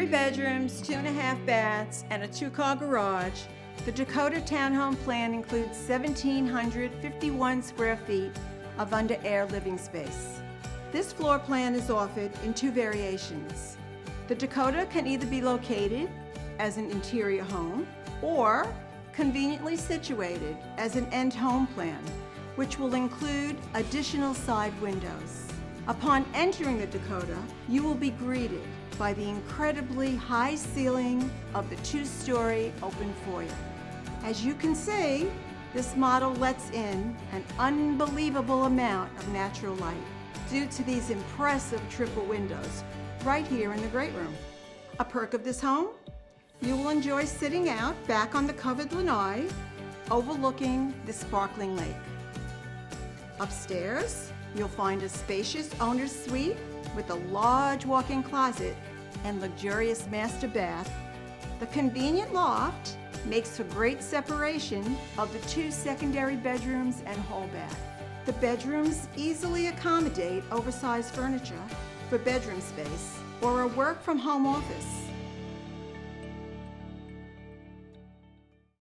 3 bedrooms, 2.5 baths, and a 2-car garage, the Dakota townhome plan includes 1,751 square feet of under-air living space. This floor plan is offered in 2 variations. The Dakota can either be located as an interior home or conveniently situated as an end home plan, which will include additional side windows. Upon entering the Dakota, you will be greeted by the incredibly high ceiling of the 2-story open foyer. As you can see, this model lets in an unbelievable amount of natural light due to these impressive triple windows right here in the great room. A perk of this home? You will enjoy sitting out back on the covered lanai overlooking the sparkling lake. Upstairs, you'll find a spacious owner's suite with a large walk-in closet and luxurious master bath. The convenient loft makes for great separation of the 2 secondary bedrooms and hall bath. The bedrooms easily accommodate oversized furniture for bedroom space or a work-from-home office.